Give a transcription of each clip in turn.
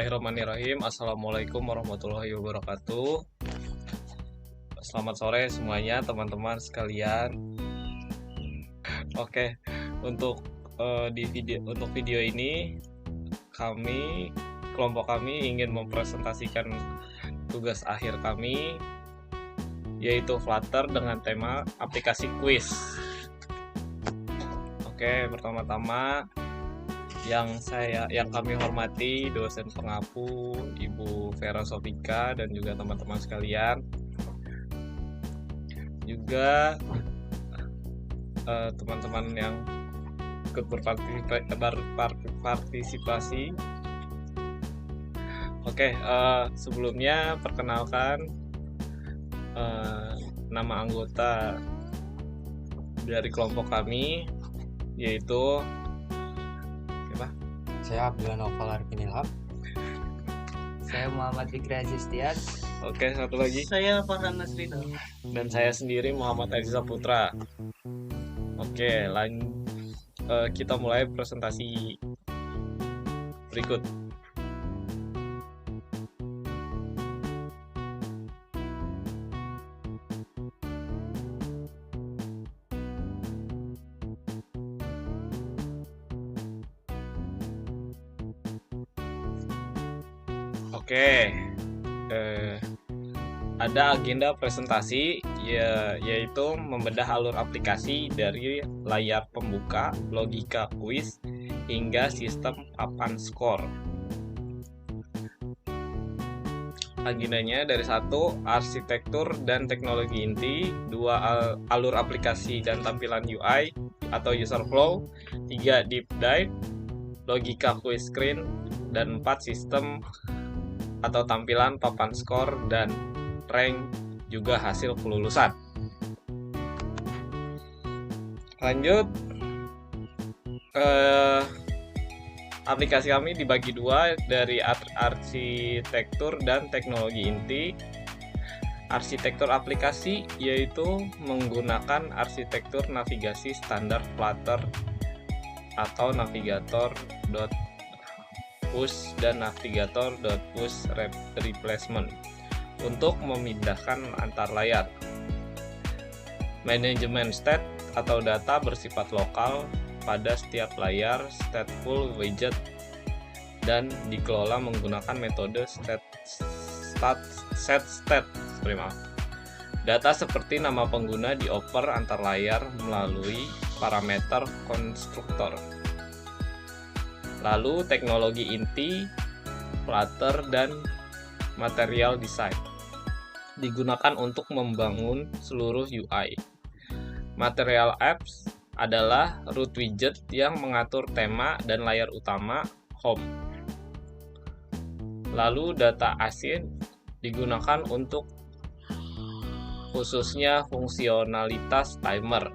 Bismillahirrahmanirrahim. Assalamualaikum warahmatullahi wabarakatuh. Selamat sore semuanya teman-teman sekalian. Oke, untuk video ini kelompok kami ingin mempresentasikan tugas akhir kami, yaitu Flutter dengan tema aplikasi quiz. Oke, pertama-tama yang kami hormati dosen pengapu Ibu Vera Sofika dan juga teman-teman sekalian, juga teman-teman yang ikut berpartisipasi. Oke, sebelumnya perkenalkan nama anggota dari kelompok kami, yaitu saya Abdullah Noval Arifin Ilham. Saya Muhammad Fikri Azistian. Oke, satu lagi. Saya Farhan Nasrina. Dan saya sendiri Muhammad Aziza Putra. Oke, kita mulai presentasi berikut. Oke, ada agenda presentasi yaitu membedah alur aplikasi dari layar pembuka, logika kuis, hingga sistem papan skor. Agendanya dari 1, arsitektur dan teknologi inti, 2, alur aplikasi dan tampilan UI atau user flow, 3, deep dive, logika quiz screen, dan 4, sistem atau tampilan papan skor dan rank, juga hasil kelulusan. Lanjut, aplikasi kami dibagi 2 dari arsitektur dan teknologi inti. Arsitektur aplikasi yaitu menggunakan arsitektur navigasi standar Flutter atau navigator.push dan navigator.push replacement untuk memindahkan antar layar. Manajemen state atau data bersifat lokal pada setiap layar, stateful widget, dan dikelola menggunakan metode set state. Data seperti nama pengguna dioper antar layar melalui parameter konstruktor. Lalu teknologi inti, Flutter, dan material design digunakan untuk membangun seluruh UI. Material apps adalah root widget yang mengatur tema dan layar utama home. Lalu data async digunakan untuk khususnya fungsionalitas timer.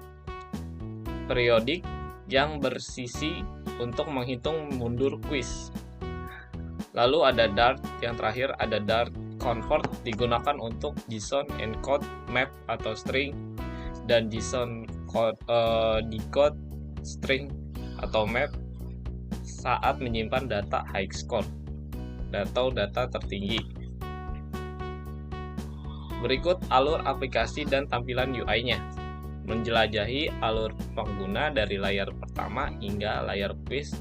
Periodik yang bersisi untuk menghitung mundur quiz. Lalu ada Dart, yang terakhir ada Dart Convert, digunakan untuk JSON encode map atau string, dan JSON decode string atau map saat menyimpan data high score atau data tertinggi. Berikut alur aplikasi dan tampilan UI-nya. Menjelajahi alur pengguna dari layar pertama hingga layar quiz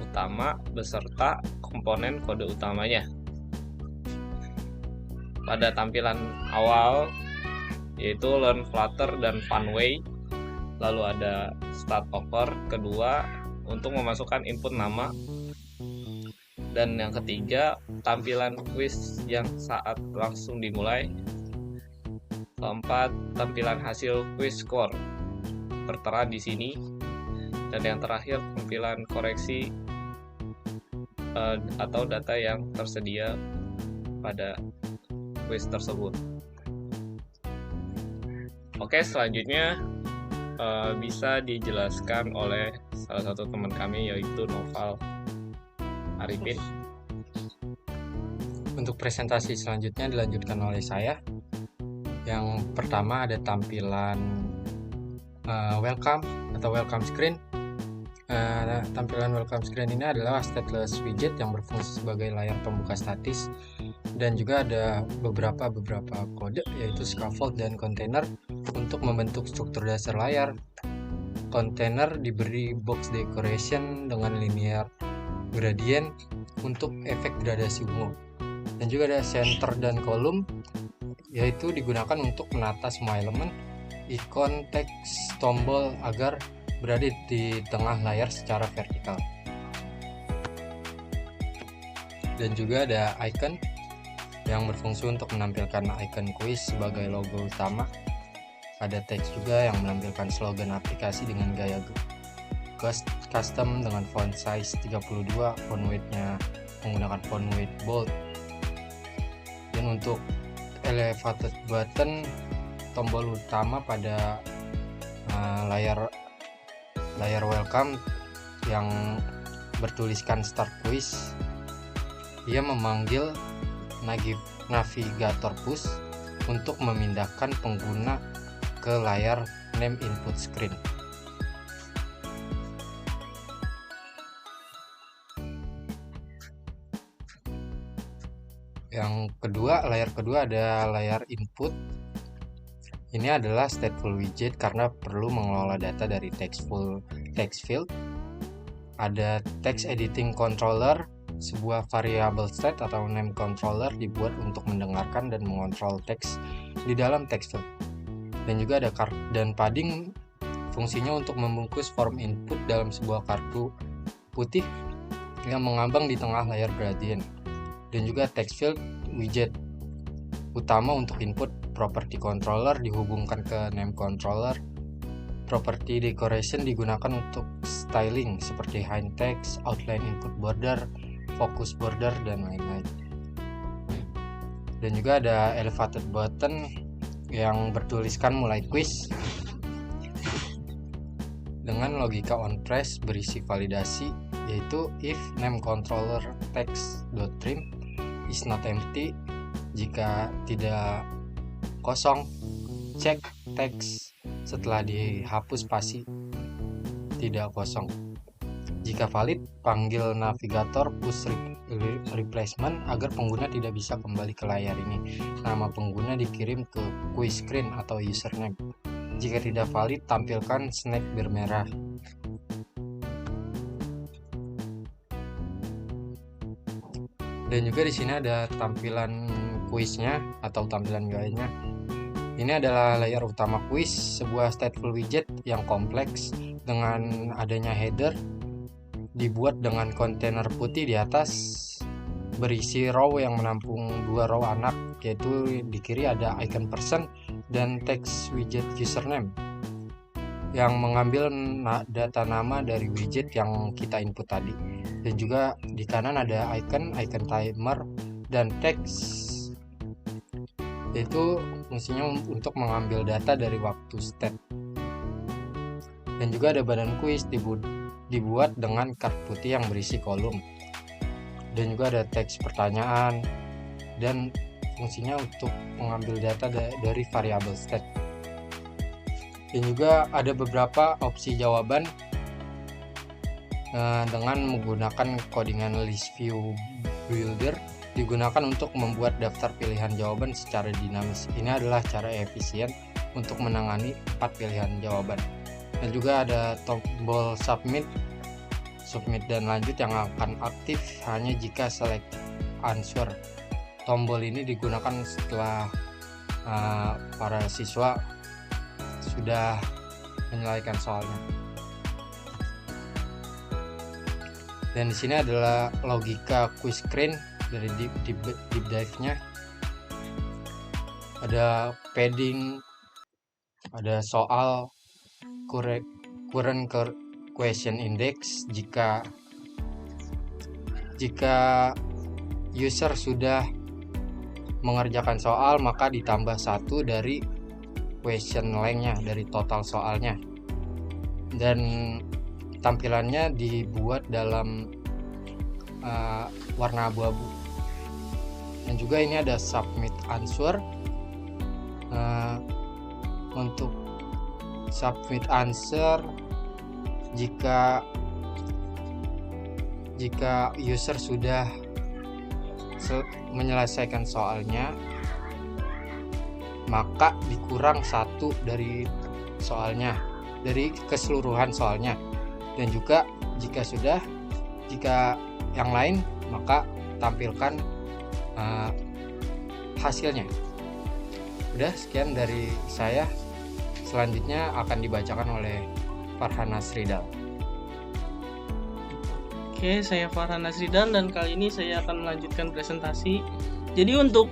utama beserta komponen kode utamanya. Pada tampilan awal yaitu Learn Flutter dan Funway, lalu ada Start Over, kedua untuk memasukkan input nama, dan yang ketiga tampilan quiz yang saat langsung dimulai. Keempat, tampilan hasil quiz score tertera di sini, dan yang terakhir tampilan koreksi atau data yang tersedia pada quiz tersebut. Oke, selanjutnya bisa dijelaskan oleh salah satu teman kami, yaitu Noval Arifin. Untuk presentasi selanjutnya dilanjutkan oleh saya. Yang pertama ada tampilan welcome atau welcome screen. Tampilan welcome screen ini adalah stateless widget yang berfungsi sebagai layar pembuka statis, dan juga ada beberapa kode, yaitu scaffold dan container untuk membentuk struktur dasar layar. Container diberi box decoration dengan linear gradient untuk efek gradasi ungu, dan juga ada center dan column, yaitu digunakan untuk menata semua elemen, ikon, teks, tombol agar berada di tengah layar secara vertikal. Dan juga ada icon yang berfungsi untuk menampilkan icon quiz sebagai logo utama. Ada teks juga yang menampilkan slogan aplikasi dengan gaya custom dengan font size 32, font weight-nya menggunakan font weight bold. Dan untuk elevated button, tombol utama pada layar welcome yang bertuliskan start quiz, ia memanggil navigator push untuk memindahkan pengguna ke layar name input screen. Layar kedua ada layar input. Ini adalah stateful widget karena perlu mengelola data dari text field. Ada text editing controller, sebuah variable state atau name controller dibuat untuk mendengarkan dan mengontrol teks di dalam text field. Dan juga ada dan padding, fungsinya untuk membungkus form input dalam sebuah kartu putih yang mengambang di tengah layar gradient. Dan juga text field widget utama untuk input. Property controller dihubungkan ke name controller. Property decoration digunakan untuk styling seperti hide text, outline input border, focus border, dan lain-lain. Dan juga ada elevated button yang bertuliskan mulai quiz dengan logika on press berisi validasi, yaitu if name controller text.trim is not empty, jika tidak kosong, cek teks setelah dihapus spasi tidak kosong. Jika valid, panggil navigator push replacement agar pengguna tidak bisa kembali ke layar ini. Nama pengguna dikirim ke quiz screen atau username. Jika tidak valid, tampilkan snack bermerah. Dan juga di sini ada tampilan kuisnya atau tampilan gayanya. Ini adalah layar utama quiz, sebuah stateful widget yang kompleks dengan adanya header, dibuat dengan kontainer putih di atas, berisi row yang menampung dua row anak, yaitu di kiri ada icon person dan text widget username yang mengambil data nama dari widget yang kita input tadi. Dan juga di kanan ada icon timer dan teks, yaitu fungsinya untuk mengambil data dari waktu state. Dan juga ada badan quiz dibuat dengan kartu putih yang berisi kolom. Dan juga ada teks pertanyaan dan fungsinya untuk mengambil data dari variabel state. Dan juga ada beberapa opsi jawaban dengan menggunakan codingan list view builder, digunakan untuk membuat daftar pilihan jawaban secara dinamis. Ini adalah cara efisien untuk menangani 4 pilihan jawaban. Dan juga ada tombol submit dan lanjut yang akan aktif hanya jika select answer. Tombol ini digunakan setelah para siswa sudah menyelesaikan soalnya. Dan di sini adalah logika quiz screen dari deep dive-nya. Ada padding, ada soal, current question index. Jika user sudah mengerjakan soal, maka ditambah 1 dari question length-nya, dari total soalnya. Dan tampilannya dibuat dalam warna abu-abu. Dan juga ini ada submit answer. Untuk submit answer, jika jika user sudah menyelesaikan soalnya, maka dikurang 1 dari soalnya, dari keseluruhan soalnya. Dan juga jika yang lain, maka tampilkan hasilnya. Udah, sekian dari saya. Selanjutnya akan dibacakan oleh Farhan Nasridal. Oke, saya Farhan Nasridal dan kali ini saya akan melanjutkan presentasi. Jadi untuk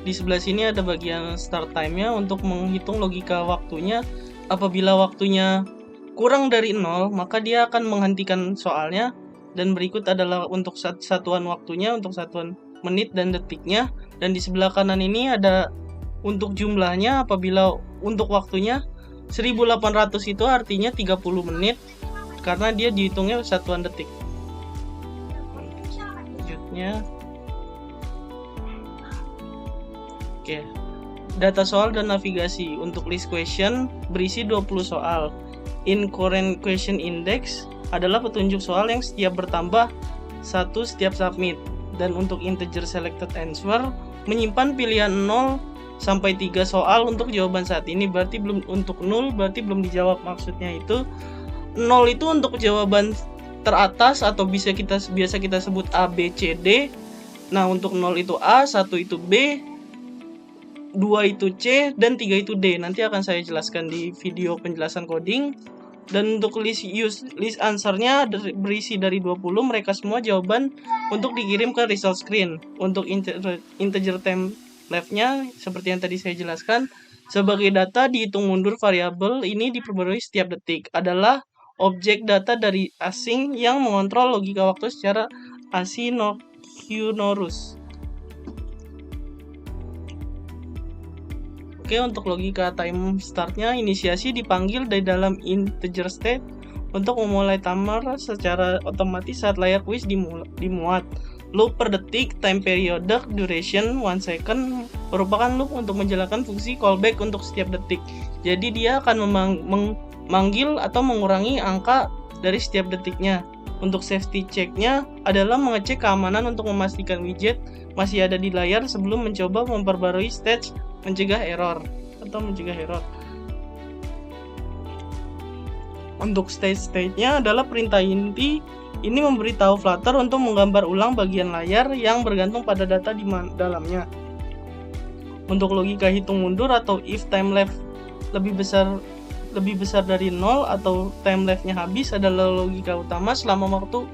di sebelah sini ada bagian start time-nya untuk menghitung logika waktunya. Apabila waktunya kurang dari 0, maka dia akan menghentikan soalnya. Dan berikut adalah untuk satuan waktunya, untuk satuan menit dan detiknya. Dan di sebelah kanan ini ada untuk jumlahnya. Apabila untuk waktunya 1800 itu artinya 30 menit karena dia dihitungnya satuan detik. Selanjutnya, oke, data soal dan navigasi. Untuk list question berisi 20 soal. In current question index adalah petunjuk soal yang setiap bertambah 1 setiap submit. Dan untuk integer selected answer menyimpan pilihan 0 sampai 3 soal untuk jawaban saat ini. Berarti belum, untuk 0 berarti belum dijawab. Maksudnya itu 0 itu untuk jawaban teratas atau biasa kita sebut A, B, C, D. Nah, untuk 0 itu A, 1 itu B, 2 itu C, dan 3 itu D. Nanti akan saya jelaskan di video penjelasan coding. Dan untuk list answer-nya berisi dari 20, mereka semua jawaban untuk dikirim ke result screen. Untuk integer time left-nya seperti yang tadi saya jelaskan, sebagai data dihitung mundur variabel ini diperbarui setiap detik, adalah objek data dari asing yang mengontrol logika waktu secara asynchronous. Oke, untuk logika time start-nya, inisiasi dipanggil dari dalam integer state untuk memulai timer secara otomatis saat layar quiz dimuat. Loop per detik, time periodic duration 1 second merupakan loop untuk menjalankan fungsi callback untuk setiap detik. Jadi dia akan memanggil atau mengurangi angka dari setiap detiknya. Untuk safety check-nya adalah mengecek keamanan untuk memastikan widget masih ada di layar sebelum mencoba memperbarui stage mencegah error. Untuk stage-nya adalah perintah inti. Ini memberitahu Flutter untuk menggambar ulang bagian layar yang bergantung pada data di dalamnya. Untuk logika hitung mundur atau if time left lebih besar dari 0 atau time left-nya habis adalah logika utama. Selama waktu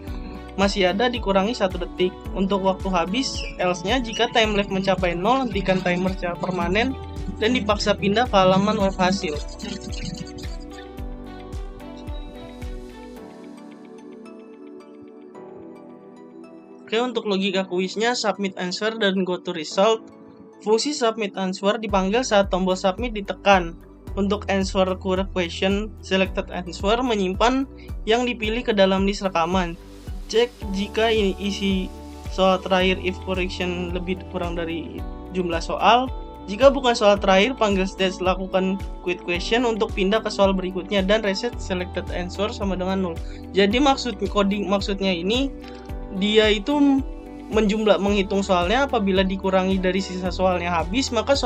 masih ada dikurangi 1 detik. Untuk waktu habis, else-nya jika time left mencapai 0, hentikan timer secara permanen dan dipaksa pindah ke halaman web hasil. Oke, untuk logika kuisnya submit answer dan go to result. Fungsi submit answer dipanggil saat tombol submit ditekan. Untuk answer question selected answer menyimpan yang dipilih ke dalam list rekaman. Cek jika isi soal terakhir if correction lebih kurang dari jumlah soal. Jika bukan soal terakhir, panggil stage lakukan quit question untuk pindah ke soal berikutnya dan reset selected answer sama dengan 0. Jadi maksudnya ini dia itu menghitung soalnya. Apabila dikurangi dari sisa soalnya habis, maka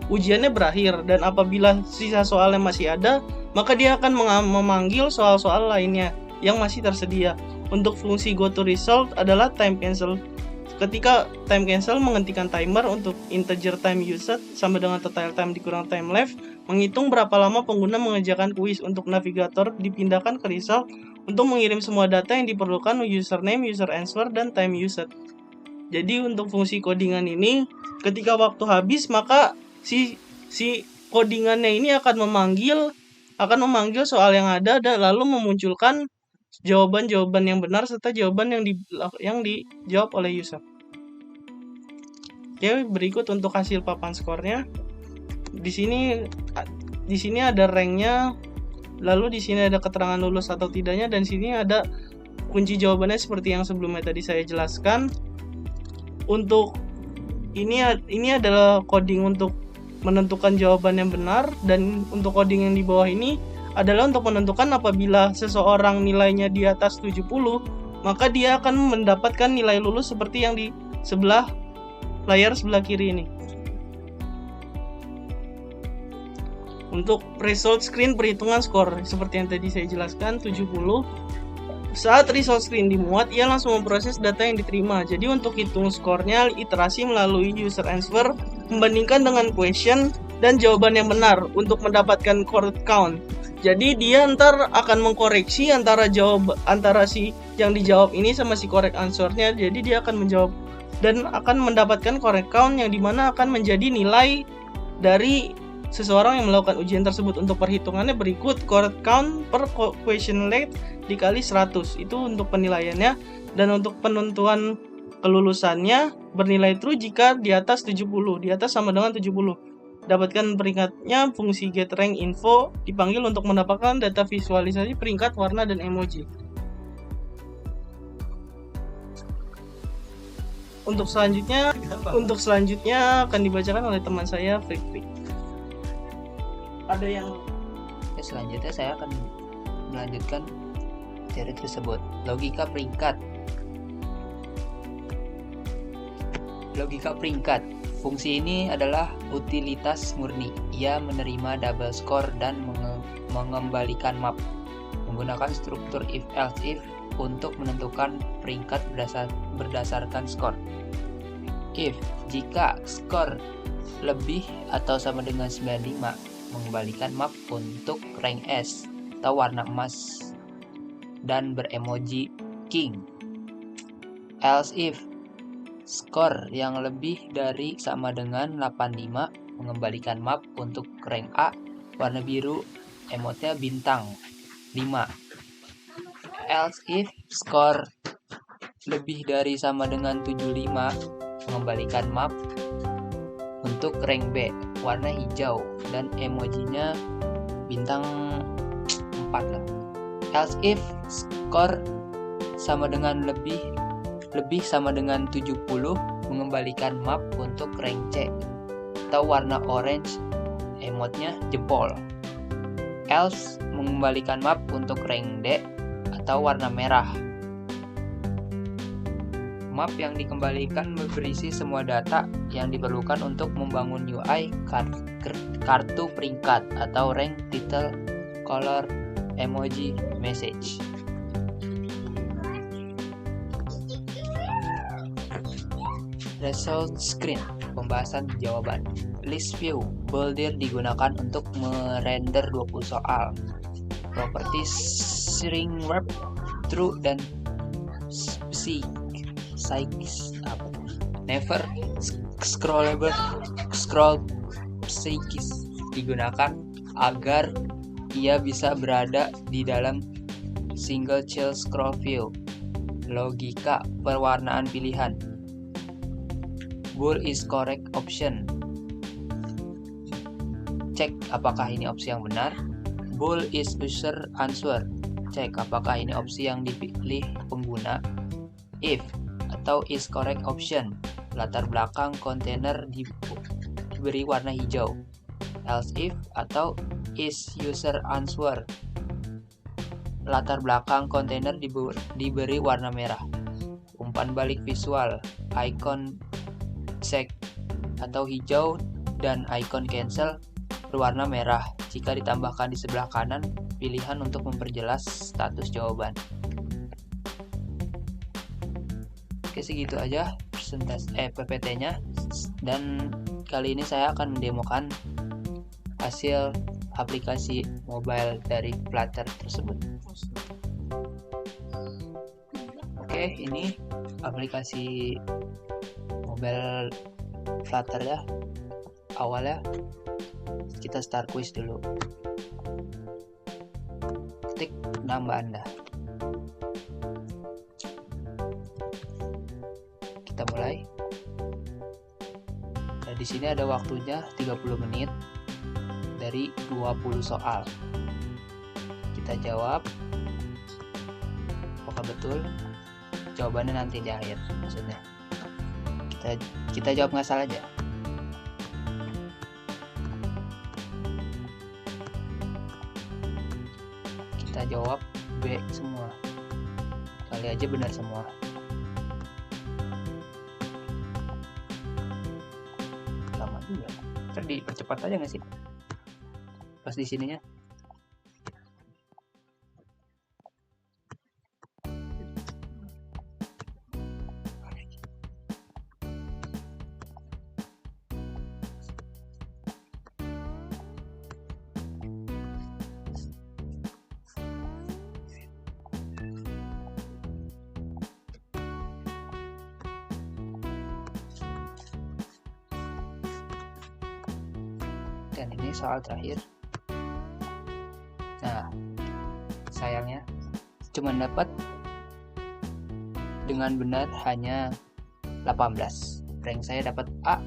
ujiannya berakhir, dan apabila sisa soalnya masih ada, maka dia akan memanggil soal-soal lainnya yang masih tersedia. Untuk fungsi go to result adalah time cancel. Ketika time cancel menghentikan timer untuk integer time used sama dengan total time dikurang time left, menghitung berapa lama pengguna mengerjakan kuis. Untuk navigator dipindahkan ke result untuk mengirim semua data yang diperlukan, username, user answer, dan time used. Jadi untuk fungsi codingan ini, ketika waktu habis, maka si codingannya ini akan memanggil soal yang ada dan lalu memunculkan jawaban-jawaban yang benar serta jawaban yang dijawab oleh user. Oke, berikut untuk hasil papan skornya. Di sini ada rank-nya, lalu di sini ada keterangan lulus atau tidaknya, dan di sini ada kunci jawabannya seperti yang sebelumnya tadi saya jelaskan. Untuk ini adalah coding untuk menentukan jawaban yang benar, dan untuk coding yang di bawah ini adalah untuk menentukan apabila seseorang nilainya di atas 70, maka dia akan mendapatkan nilai lulus seperti yang di layar sebelah kiri ini. Untuk result screen perhitungan skor, seperti yang tadi saya jelaskan, 70. Saat result screen dimuat, ia langsung memproses data yang diterima. Jadi untuk hitung skornya, iterasi melalui user answer, membandingkan dengan question dan jawaban yang benar untuk mendapatkan correct count. Jadi dia ntar akan mengkoreksi antara si yang dijawab ini sama si correct answer-nya. Jadi dia akan menjawab dan akan mendapatkan correct count yang dimana akan menjadi nilai dari seseorang yang melakukan ujian tersebut. Untuk perhitungannya berikut: correct count per question rate dikali 100, itu untuk penilaiannya. Dan untuk penentuan kelulusannya bernilai true jika di atas 70, di atas sama dengan 70. Dapatkan peringkatnya, fungsi getRankInfo dipanggil untuk mendapatkan data visualisasi peringkat, warna, dan emoji. Untuk selanjutnya akan dibacakan oleh teman saya, Fikri. Ada yang Selanjutnya saya akan melanjutkan teori tersebut. Logika peringkat. Logika peringkat. Fungsi ini adalah utilitas murni. Ia menerima double score dan mengembalikan map. Menggunakan struktur if-else-if untuk menentukan peringkat berdasarkan skor. If, jika skor lebih atau sama dengan 95, mengembalikan map untuk rank S atau warna emas dan beremoji king. Else if, skor yang lebih dari sama dengan 85, mengembalikan map untuk rank A, warna biru, emotnya bintang 5. Else if, skor lebih dari sama dengan 75, mengembalikan map untuk rank B, warna hijau dan emojinya bintang 4 lah. Else if, skor sama dengan lebih sama dengan 70, mengembalikan map untuk rank C atau warna orange, emotnya jempol. Else, mengembalikan map untuk rank D atau warna merah. Map yang dikembalikan berisi semua data yang diperlukan untuk membangun UI kartu peringkat atau rank, title, color, emoji, message. Result screen, pembahasan jawaban. List view, bolder digunakan untuk merender 20 soal. Properties string wrap, true dan never scrollable psychis digunakan agar ia bisa berada di dalam single child scroll view. Logika perwarnaan pilihan. Bool is correct option. Cek apakah ini opsi yang benar. Bool is user answer. Cek apakah ini opsi yang dipilih pengguna. If atau is correct option. Latar belakang kontainer diberi warna hijau. Else if atau is user answer. Latar belakang kontainer diberi warna merah. Umpan balik visual. Icon check atau hijau dan icon cancel berwarna merah. Jika ditambahkan di sebelah kanan, pilihan untuk memperjelas status jawaban. Oke, segitu aja PPT-nya, dan kali ini saya akan mendemokan hasil aplikasi mobile dari Flutter tersebut. Oke, ini aplikasi mobile Flutter ya. Awalnya kita start quiz dulu. Ketik nama Anda. Kita mulai. Nah, di sini ada waktunya 30 menit dari 20 soal. Kita jawab. Apakah betul? Jawabannya nanti di akhir, maksudnya. Kita jawab ngasal aja. Kita jawab B semua. kali aja benar semua. Lama juga. Ntar dipercepat aja nggak sih? Pas di sininya. Dan ini soal terakhir. Nah, sayangnya cuma dapat dengan benar hanya 18. Rank saya dapat A,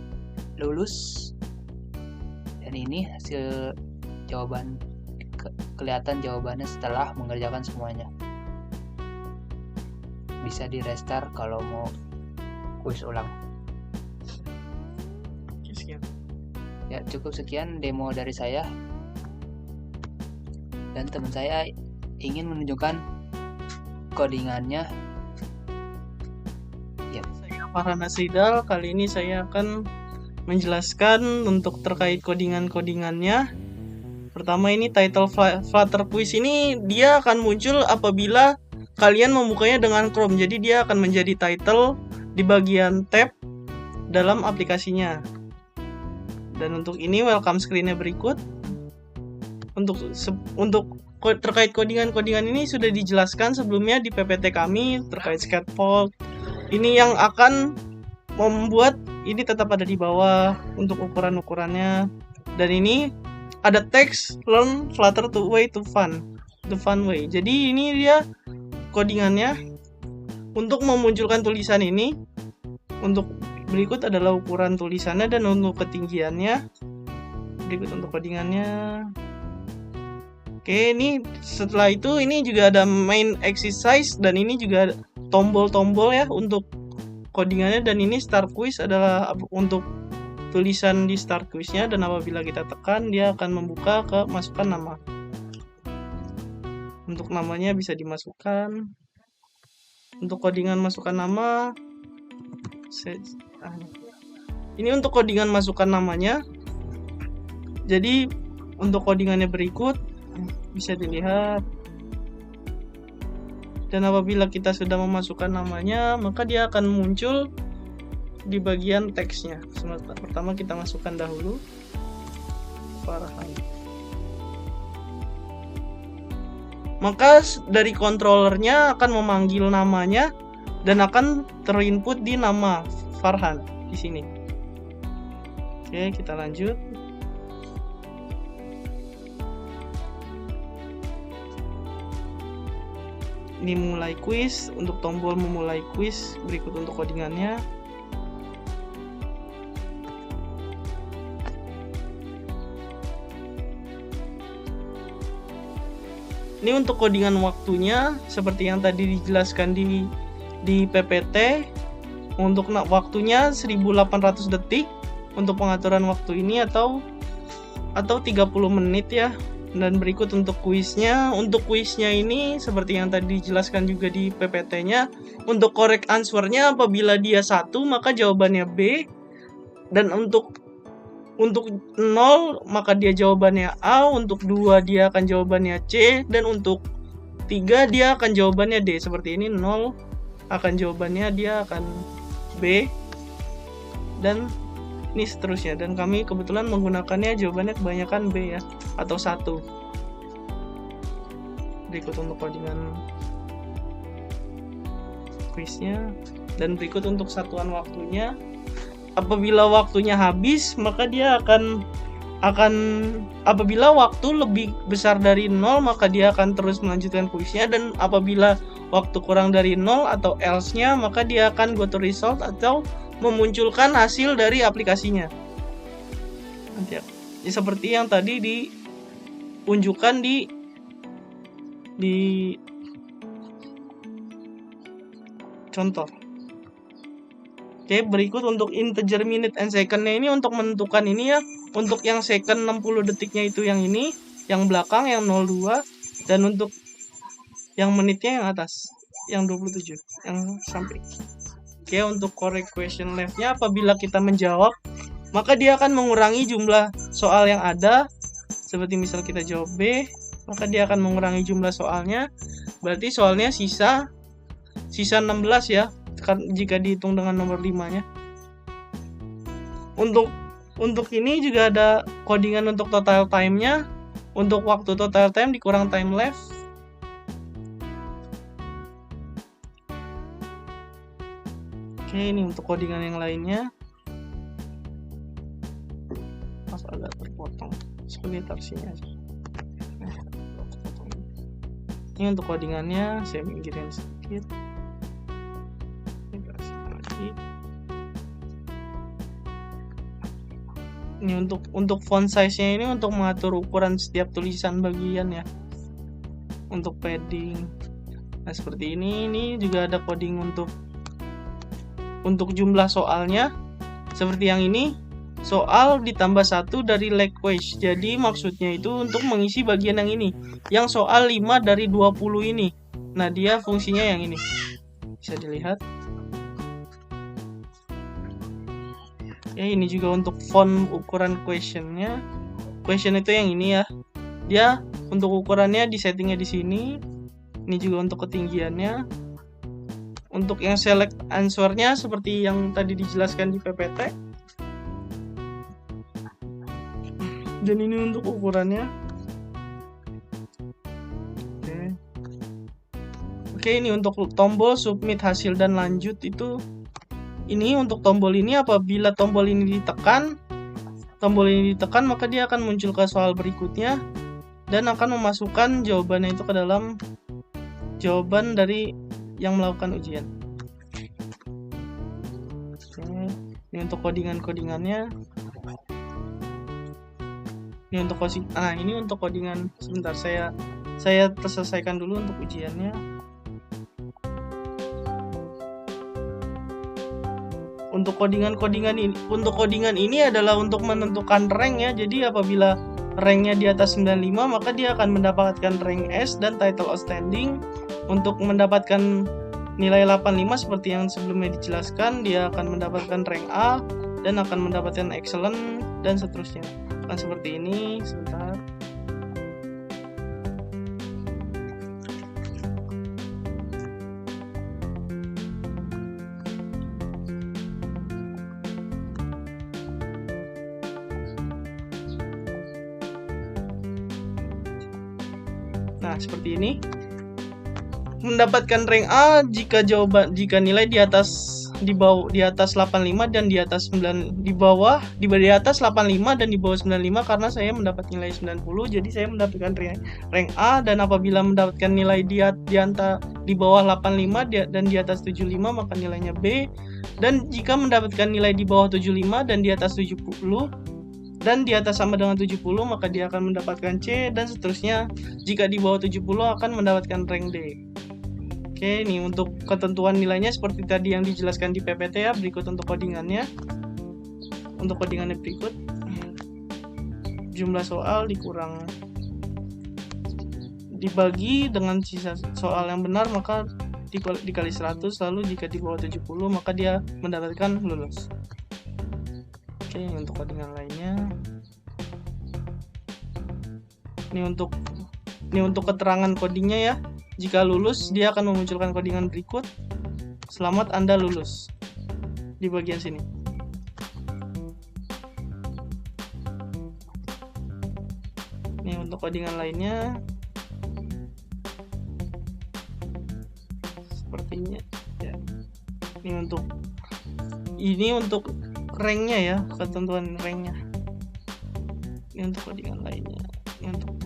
lulus. Dan ini hasil jawaban, kelihatan jawabannya setelah mengerjakan semuanya. Bisa di restart kalau mau kuis ulang. Sekian. Ya, cukup sekian demo dari saya. Dan teman saya ingin menunjukkan codingannya. Saya Farhan Asridal. Kali ini saya akan menjelaskan untuk terkait codingan-codingannya. Pertama, ini title Flutter Quiz ini dia akan muncul apabila kalian membukanya dengan Chrome. Jadi dia akan menjadi title di bagian tab dalam aplikasinya. Dan untuk ini welcome screen-nya berikut. Untuk terkait codingan-codingan ini sudah dijelaskan sebelumnya di PPT kami terkait scaffold. Ini yang akan membuat ini tetap ada di bawah untuk ukuran-ukurannya. Dan ini ada teks learn Flutter to way to fun, the fun way. Jadi ini dia codingannya. Untuk memunculkan tulisan ini, untuk berikut adalah ukuran tulisannya dan untuk ketinggiannya. Berikut untuk codingannya. Oke, ini setelah itu ini juga ada main exercise dan ini juga ada tombol-tombol ya untuk codingannya. Dan ini start quiz adalah untuk tulisan di start quiznya, dan apabila kita tekan dia akan membuka ke masukkan nama. Untuk namanya bisa dimasukkan. Untuk codingan masukkan nama, ini untuk codingan masukkan namanya. Jadi untuk codingannya berikut bisa dilihat. Dan apabila kita sudah memasukkan namanya, maka dia akan muncul di bagian teksnya. Pertama kita masukkan dahulu Farhan. Maka dari controllernya akan memanggil namanya dan akan terinput di nama Farhan di sini. Oke, kita lanjut. Ini mulai quiz. Untuk tombol memulai quiz berikut untuk codingannya. Ini untuk codingan waktunya seperti yang tadi dijelaskan di PPT. Untuk waktunya 1800 detik untuk pengaturan waktu ini atau 30 menit ya. Dan berikut untuk kuisnya. Untuk kuisnya ini seperti yang tadi dijelaskan juga di PPT-nya. Untuk correct answer-nya apabila dia 1 maka jawabannya B. Dan untuk 0 maka dia jawabannya A, untuk 2 dia akan jawabannya C, dan untuk 3 dia akan jawabannya D. Seperti ini, 0 akan jawabannya dia akan B, dan ini seterusnya. Dan kami kebetulan menggunakannya jawabannya kebanyakan B ya, atau 1. Berikut untuk codingan quiznya. Dan berikut untuk satuan waktunya. Apabila waktunya habis, maka dia akan apabila waktu lebih besar dari 0, maka dia akan terus melanjutkan kuisnya. Dan apabila waktu kurang dari 0 atau else-nya, maka dia akan go to result atau memunculkan hasil dari aplikasinya. Nanti ya, seperti yang tadi diunjukkan di contoh. Oke, berikut untuk integer minute and second-nya ini untuk menentukan ini ya. Untuk yang second 60 detiknya itu yang ini, yang belakang yang 02, dan untuk yang menitnya yang atas. yang 27 yang samping. Oke, untuk correct question left-nya apabila kita menjawab, maka dia akan mengurangi jumlah soal yang ada. Seperti misal kita jawab B, maka dia akan mengurangi jumlah soalnya. Berarti soalnya sisa 16 ya, jika dihitung dengan nomor 5-nya. Untuk ini juga ada codingan untuk total time-nya. Untuk waktu total time dikurang time left. Oke, ini untuk codingan yang lainnya. Mas agak terpotong sebagai tarsinya aja. Ini untuk codingannya, saya minggirin sedikit. Ini untuk font size-nya ini untuk mengatur ukuran setiap tulisan bagian ya. Untuk padding. Nah, seperti ini juga ada coding untuk jumlah soalnya. Seperti yang ini, soal ditambah 1 dari language. Jadi maksudnya itu untuk mengisi bagian yang ini. Yang soal 5 dari 20 ini. Nah, dia fungsinya yang ini. Bisa dilihat. Ya, ini juga untuk font ukuran questionnya. Question itu yang ini ya. Dia untuk ukurannya di settingnya di sini. Ini juga untuk ketinggiannya. Untuk yang select answer-nya seperti yang tadi dijelaskan di PPT. Dan ini untuk ukurannya. Oke, ini untuk tombol submit hasil dan lanjut itu. Ini untuk tombol ini apabila tombol ini ditekan maka dia akan muncul ke soal berikutnya dan akan memasukkan jawabannya itu ke dalam jawaban dari yang melakukan ujian. Oke, ini untuk codingannya. Ini untuk codingan. Sebentar, saya selesaikan dulu untuk ujiannya. Untuk codingan ini adalah untuk menentukan rank ya. Jadi apabila ranknya di atas 95 maka dia akan mendapatkan rank S dan title outstanding. Untuk mendapatkan nilai 85 seperti yang sebelumnya dijelaskan, dia akan mendapatkan rank A dan akan mendapatkan excellent dan seterusnya. Akan seperti ini. Sebentar. Nah, seperti ini. Mendapatkan rank A jika nilai di atas 85 dan di atas 9 di atas 85 dan di bawah 95 karena saya mendapat nilai 90, jadi saya mendapatkan rank A. Dan apabila mendapatkan nilai di bawah 85 dan di atas 75 maka nilainya B. Dan jika mendapatkan nilai di bawah 75 dan di atas 70 dan di atas sama dengan 70 maka dia akan mendapatkan C dan seterusnya. Jika di bawah 70 akan mendapatkan rank D. Oke, ini untuk ketentuan nilainya seperti tadi yang dijelaskan di PPT ya. Berikut untuk codingannya. Untuk codingannya berikut. Jumlah soal dibagi dengan sisa soal yang benar maka dikali 100, lalu jika di bawah 70 maka dia mendapatkan lulus. Oke, untuk codingan lainnya. Ini untuk keterangan codingnya ya. Jika lulus, dia akan memunculkan codingan berikut. Selamat, Anda lulus. Di bagian sini. Ini untuk codingan lainnya. Sepertinya ya. Ini untuk ranknya ya, ketentuan ranknya. Ini untuk codingan lainnya. Ini untuk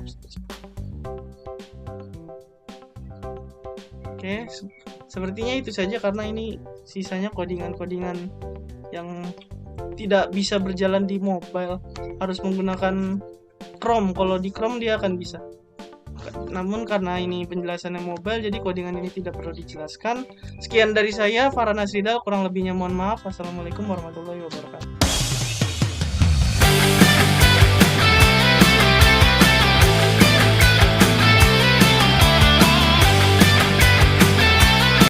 Oke, sepertinya itu saja karena ini sisanya codingan-codingan yang tidak bisa berjalan di mobile, harus menggunakan Chrome. Kalau di Chrome dia akan bisa. Namun karena ini penjelasannya mobile, jadi codingan ini tidak perlu dijelaskan. Sekian dari saya, Farhan Asridal. Kurang lebihnya mohon maaf. Wassalamualaikum warahmatullahi wabarakatuh.